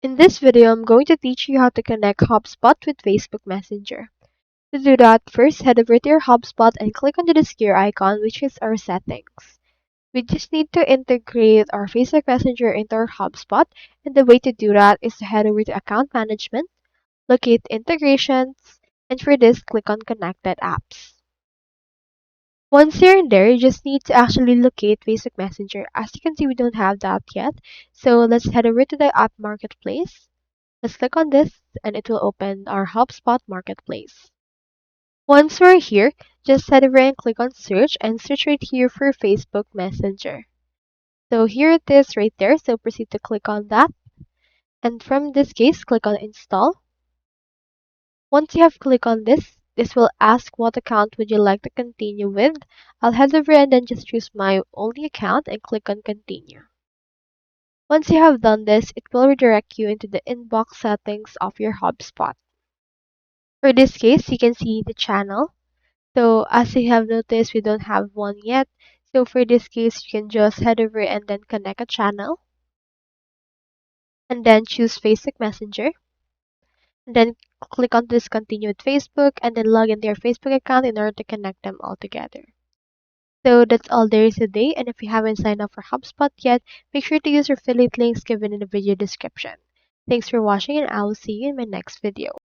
In this video, I'm going to teach you how to connect HubSpot with Facebook Messenger. To do that, first head over to your HubSpot and click on the gear icon, which is our settings. We just need to integrate our Facebook Messenger into our HubSpot, and the way to do that is to head over to Account Management, locate Integrations, and for this, click on Connected Apps. Once you're in there, you just need to actually locate Facebook Messenger. As you can see, we don't have that yet. So let's head over to the App Marketplace. Let's click on this and it will open our HubSpot Marketplace. Once we're here, just head over and click on search and search right here for Facebook Messenger. So here it is right there. So proceed to click on that. And from this case, click on install. Once you have clicked on this, this will ask what account would you like to continue with. I'll head over and then just choose my only account and click on continue. Once you have done this, it will redirect you into the inbox settings of your HubSpot. For this case, you can see the channel. So as you have noticed, we don't have one yet. So for this case, you can just head over and then connect a channel. And then choose Facebook Messenger. And then click on discontinue with Facebook and then log into your Facebook account in order to connect them all together. So that's all there is today, and if you haven't signed up for HubSpot yet, make sure to use your affiliate links given in the video description. Thanks for watching and I will see you in my next video.